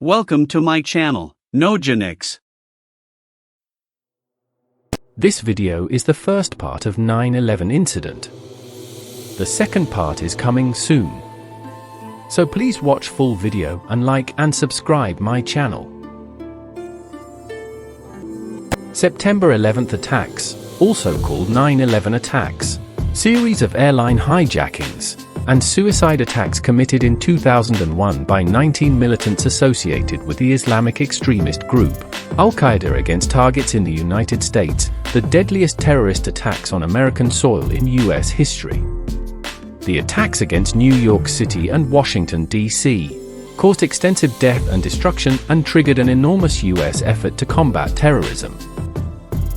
Welcome to my channel, KnowGenix. This video is the first part of 9/11 incident. The second part is coming soon. So please watch full video and like and subscribe my channel. September 11th attacks, also called 9/11 attacks, series of airline hijackings and suicide attacks committed in 2001 by 19 militants associated with the Islamic extremist group Al-Qaeda against targets in the United States, the deadliest terrorist attacks on American soil in U.S. history. The attacks against New York City and Washington, D.C., caused extensive death and destruction and triggered an enormous U.S. effort to combat terrorism.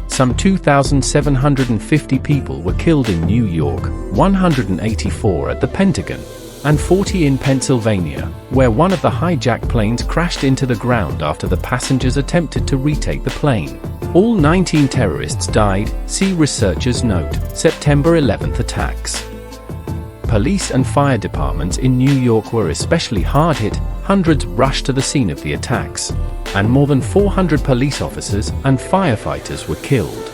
Some 2,750 people were killed in New York, 184 at the Pentagon, and 40 in Pennsylvania, where one of the hijacked planes crashed into the ground after the passengers attempted to retake the plane. All 19 terrorists died, see researchers note, September 11th attacks. Police and fire departments in New York were especially hard hit, hundreds rushed to the scene of the attacks, and more than 400 police officers and firefighters were killed.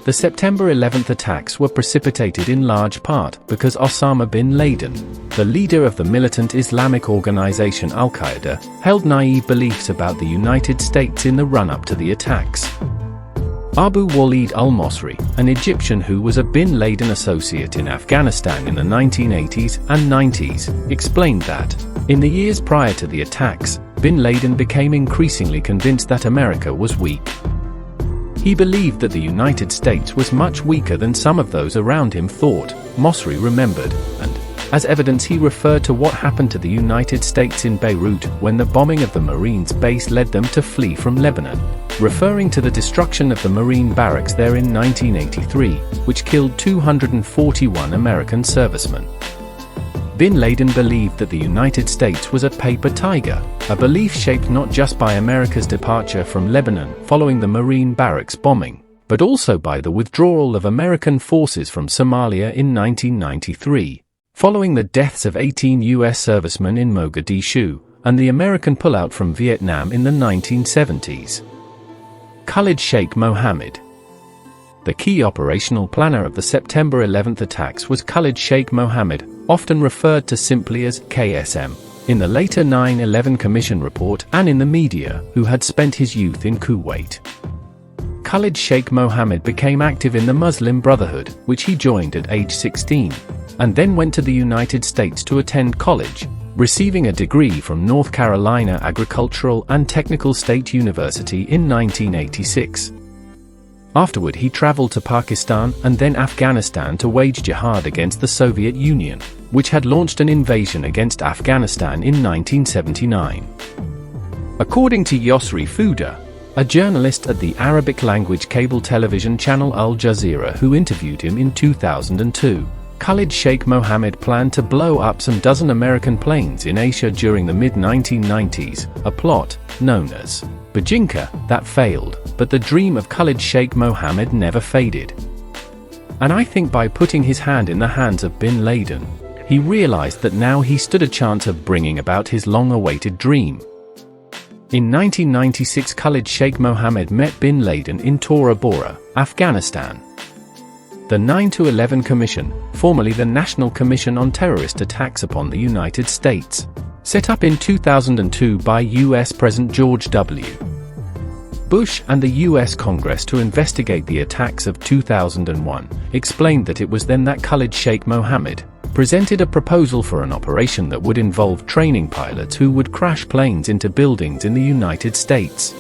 The September 11th attacks were precipitated in large part because Osama bin Laden, the leader of the militant Islamic organization Al-Qaeda, held naive beliefs about the United States in the run-up to the attacks. Abu Walid al-Mosri, an Egyptian who was a bin Laden associate in Afghanistan in the 1980s and 90s, explained that, in the years prior to the attacks, bin Laden became increasingly convinced that America was weak. He believed that the United States was much weaker than some of those around him thought, Mosri remembered, and, as evidence he referred to what happened to the United States in Beirut when the bombing of the Marines base led them to flee from Lebanon, referring to the destruction of the Marine barracks there in 1983, which killed 241 American servicemen. Bin Laden believed that the United States was a paper tiger, a belief shaped not just by America's departure from Lebanon following the Marine barracks bombing, but also by the withdrawal of American forces from Somalia in 1993, following the deaths of 18 U.S. servicemen in Mogadishu, and the American pullout from Vietnam in the 1970s. Khalid Sheikh Mohammed. The key operational planner of the September 11th attacks was Khalid Sheikh Mohammed, often referred to simply as KSM, in the later 9/11 Commission report and in the media, who had spent his youth in Kuwait. Khalid Sheikh Mohammed became active in the Muslim Brotherhood, which he joined at age 16, and then went to the United States to attend college, receiving a degree from North Carolina Agricultural and Technical State University in 1986. Afterward he traveled to Pakistan and then Afghanistan to wage jihad against the Soviet Union, which had launched an invasion against Afghanistan in 1979. According to Yosri Fouda, a journalist at the Arabic-language cable television channel Al Jazeera who interviewed him in 2002, Khalid Sheikh Mohammed planned to blow up some dozen American planes in Asia during the mid-1990s, a plot, known as Bajinka, that failed, but the dream of Khalid Sheikh Mohammed never faded. And I think by putting his hand in the hands of bin Laden, he realized that now he stood a chance of bringing about his long-awaited dream. In 1996 Khalid Sheikh Mohammed met bin Laden in Tora Bora, Afghanistan. The 9/11 Commission, formerly the National Commission on Terrorist Attacks upon the United States, set up in 2002 by U.S. President George W. Bush and the U.S. Congress to investigate the attacks of 2001, explained that it was then that Khalid Sheikh Mohammed presented a proposal for an operation that would involve training pilots who would crash planes into buildings in the United States.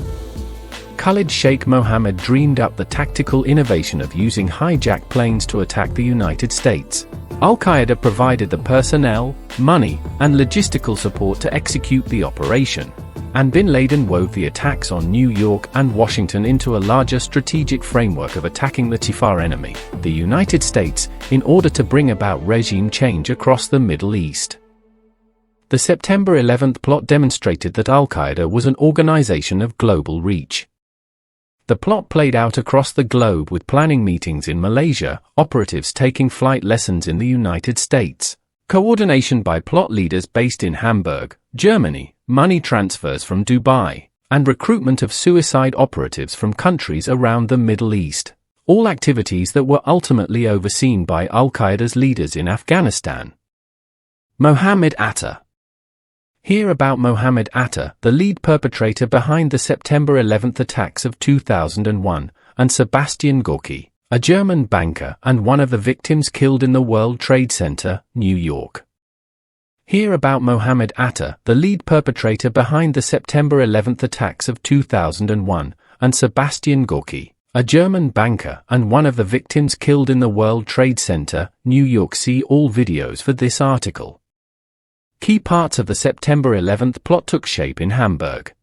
Khalid Sheikh Mohammed dreamed up the tactical innovation of using hijacked planes to attack the United States. Al-Qaeda provided the personnel, money, and logistical support to execute the operation, and bin Laden wove the attacks on New York and Washington into a larger strategic framework of attacking the Tifar enemy, the United States, in order to bring about regime change across the Middle East. The September 11th plot demonstrated that Al-Qaeda was an organization of global reach. The plot played out across the globe with planning meetings in Malaysia, operatives taking flight lessons in the United States, coordination by plot leaders based in Hamburg, Germany, money transfers from Dubai, and recruitment of suicide operatives from countries around the Middle East, all activities that were ultimately overseen by Al-Qaeda's leaders in Afghanistan. Mohammed Atta. Hear about Mohammed Atta, the lead perpetrator behind the September 11th attacks of 2001, and Sebastian Gorky, a German banker and one of the victims killed in the World Trade Center, New York. Hear about Mohammed Atta, the lead perpetrator behind the September 11th attacks of 2001, and Sebastian Gorky, a German banker and one of the victims killed in the World Trade Center, New York. See all videos for this article. Key parts of the September 11th plot took shape in Hamburg.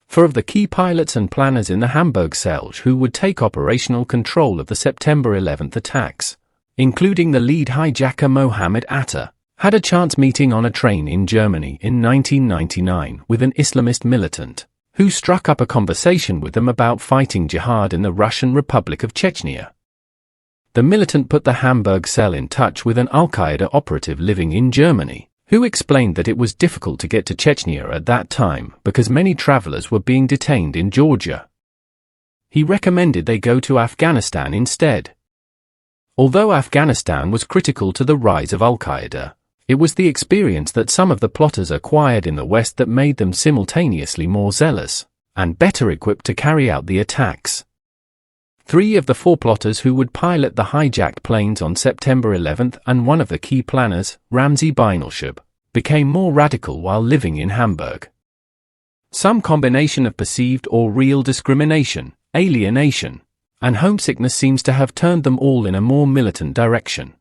4 of the key pilots and planners in the Hamburg cell who would take operational control of the September 11th attacks, including the lead hijacker Mohammed Atta, had a chance meeting on a train in Germany in 1999 with an Islamist militant, who struck up a conversation with them about fighting jihad in the Russian Republic of Chechnya. The militant put the Hamburg cell in touch with an Al-Qaeda operative living in Germany, who explained that it was difficult to get to Chechnya at that time because many travelers were being detained in Georgia. He recommended they go to Afghanistan instead. Although Afghanistan was critical to the rise of Al-Qaeda, it was the experience that some of the plotters acquired in the West that made them simultaneously more zealous and better equipped to carry out the attacks. 3 of the 4 plotters who would pilot the hijacked planes on September 11th and one of the key planners, Ramzi Binalshub, became more radical while living in Hamburg. Some combination of perceived or real discrimination, alienation, and homesickness seems to have turned them all in a more militant direction.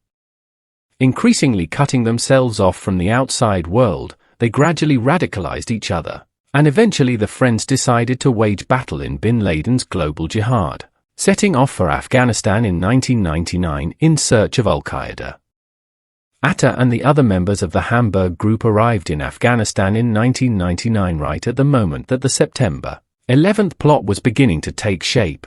Increasingly cutting themselves off from the outside world, they gradually radicalized each other, and eventually the friends decided to wage battle in bin Laden's global jihad, setting off for Afghanistan in 1999 in search of Al-Qaeda. Atta and the other members of the Hamburg group arrived in Afghanistan in 1999 right at the moment that the September 11th plot was beginning to take shape.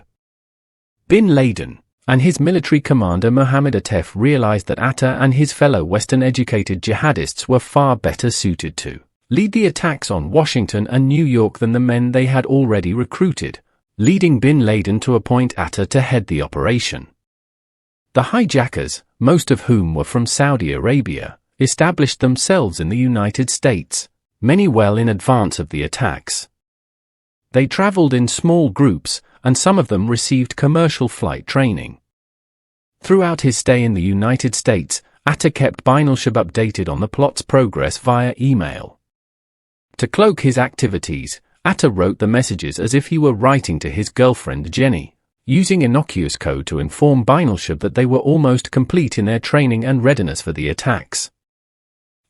Bin Laden and his military commander Mohammed Atef realized that Atta and his fellow Western-educated jihadists were far better suited to lead the attacks on Washington and New York than the men they had already recruited, leading bin Laden to appoint Atta to head the operation. The hijackers, most of whom were from Saudi Arabia, established themselves in the United States, many well in advance of the attacks. They traveled in small groups, and some of them received commercial flight training. Throughout his stay in the United States, Atta kept Binalshub updated on the plot's progress via email. To cloak his activities, Atta wrote the messages as if he were writing to his girlfriend Jenny, using innocuous code to inform Binalshub that they were almost complete in their training and readiness for the attacks.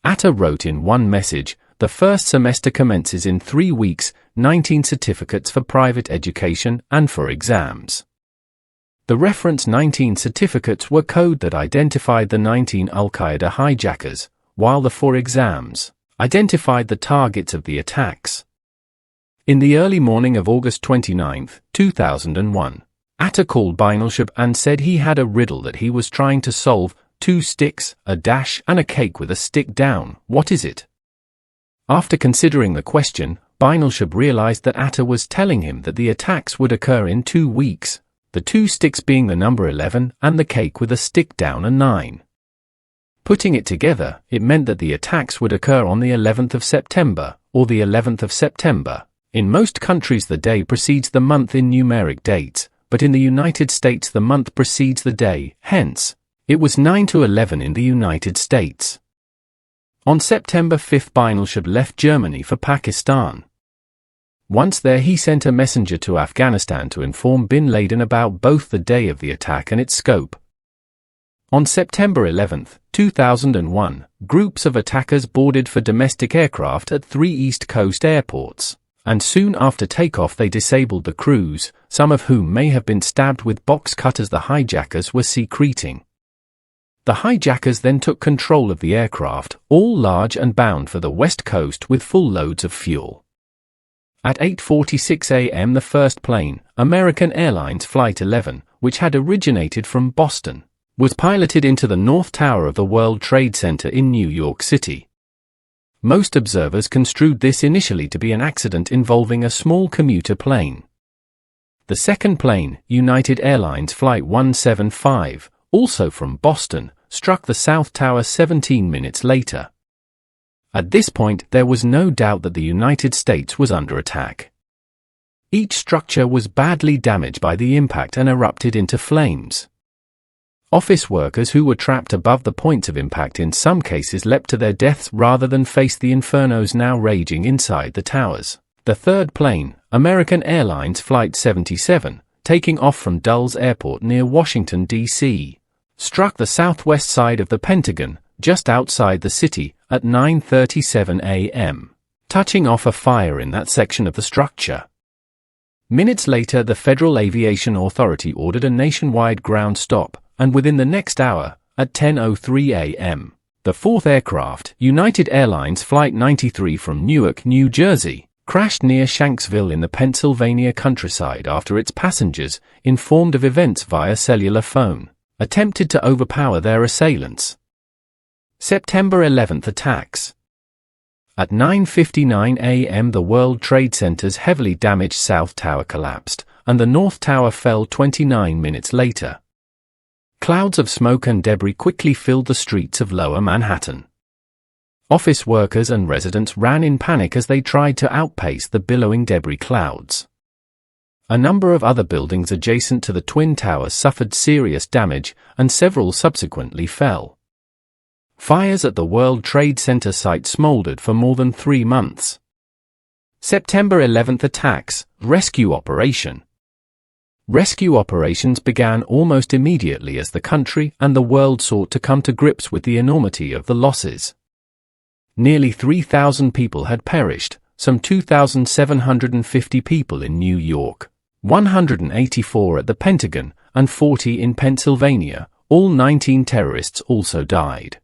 Atta wrote in one message, "The first semester commences in 3 weeks, 19 certificates for private education and for exams." The referenced 19 certificates were code that identified the 19 Al-Qaeda hijackers, while the 4 exams identified the targets of the attacks. In the early morning of August 29, 2001, Atta called Binalshub and said he had a riddle that he was trying to solve: 2 sticks, a dash, and a cake with a stick down. What is it? After considering the question, Binalshub realized that Atta was telling him that the attacks would occur in 2 weeks, the 2 sticks being the number 11 and the cake with a stick down a 9. Putting it together, it meant that the attacks would occur on the 11th of September, or the 11th of September. In most countries the day precedes the month in numeric dates, but in the United States the month precedes the day, hence, it was 9 to 11 in the United States. On September 5 Binalshub left Germany for Pakistan. Once there he sent a messenger to Afghanistan to inform bin Laden about both the day of the attack and its scope. On September 11, 2001, groups of attackers boarded for domestic aircraft at 3 East Coast airports, and soon after takeoff they disabled the crews, some of whom may have been stabbed with box cutters the hijackers were secreting. The hijackers then took control of the aircraft, all large and bound for the West Coast with full loads of fuel. At 8:46 a.m. the first plane, American Airlines Flight 11, which had originated from Boston, was piloted into the North Tower of the World Trade Center in New York City. Most observers construed this initially to be an accident involving a small commuter plane. The second plane, United Airlines Flight 175, also from Boston, struck the South Tower 17 minutes later. At this point, there was no doubt that the United States was under attack. Each structure was badly damaged by the impact and erupted into flames. Office workers who were trapped above the points of impact in some cases leapt to their deaths rather than face the infernos now raging inside the towers. The third plane, American Airlines Flight 77, taking off from Dulles Airport near Washington, D.C., struck the southwest side of the Pentagon, just outside the city, at 9:37 a.m., touching off a fire in that section of the structure. Minutes later, the Federal Aviation Authority ordered a nationwide ground stop, and within the next hour, at 10:03 a.m., the fourth aircraft, United Airlines Flight 93 from Newark, New Jersey, crashed near Shanksville in the Pennsylvania countryside after its passengers, informed of events via cellular phone, attempted to overpower their assailants. September 11th attacks. At 9:59 a.m. the World Trade Center's heavily damaged South Tower collapsed, and the North Tower fell 29 minutes later. Clouds of smoke and debris quickly filled the streets of Lower Manhattan. Office workers and residents ran in panic as they tried to outpace the billowing debris clouds. A number of other buildings adjacent to the Twin Towers suffered serious damage, and several subsequently fell. Fires at the World Trade Center site smoldered for more than 3 months. September 11th attacks, rescue operation. Rescue operations began almost immediately as the country and the world sought to come to grips with the enormity of the losses. Nearly 3,000 people had perished, some 2,750 people in New York, 184 at the Pentagon, and 40 in Pennsylvania. All 19 terrorists also died.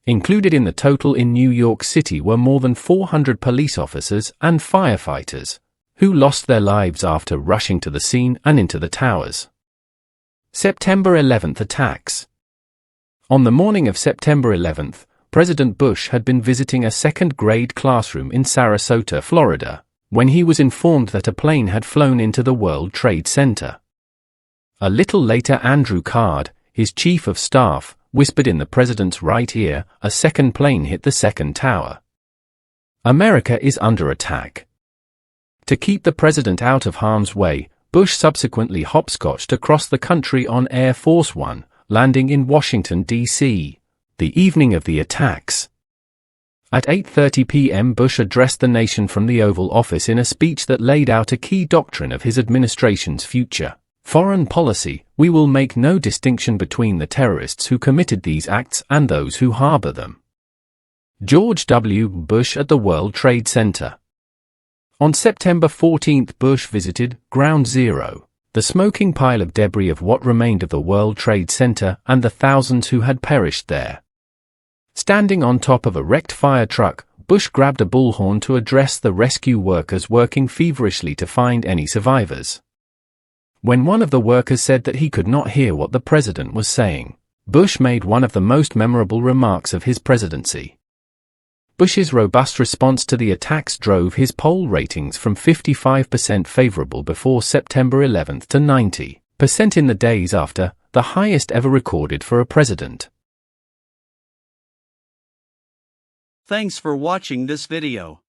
Included in the total in New York City were more than 400 police officers and firefighters, who lost their lives after rushing to the scene and into the towers. September 11th attacks. On the morning of September 11th, President Bush had been visiting a second-grade classroom in Sarasota, Florida, when he was informed that a plane had flown into the World Trade Center. A little later, Andrew Card, his chief of staff, whispered in the president's right ear, "A second plane hit the second tower. America is under attack." To keep the president out of harm's way, Bush subsequently hopscotched across the country on Air Force One, landing in Washington, D.C., the evening of the attacks. At 8:30 p.m. Bush addressed the nation from the Oval Office in a speech that laid out a key doctrine of his administration's future foreign policy: "We will make no distinction between the terrorists who committed these acts and those who harbor them." George W. Bush at the World Trade Center. On September 14th, Bush visited Ground Zero, the smoking pile of debris of what remained of the World Trade Center and the thousands who had perished there. Standing on top of a wrecked fire truck, Bush grabbed a bullhorn to address the rescue workers working feverishly to find any survivors. When one of the workers said that he could not hear what the president was saying, Bush made one of the most memorable remarks of his presidency. Bush's robust response to the attacks drove his poll ratings from 55% favorable before September 11th to 90% in the days after, the highest ever recorded for a president. Thanks for watching this video.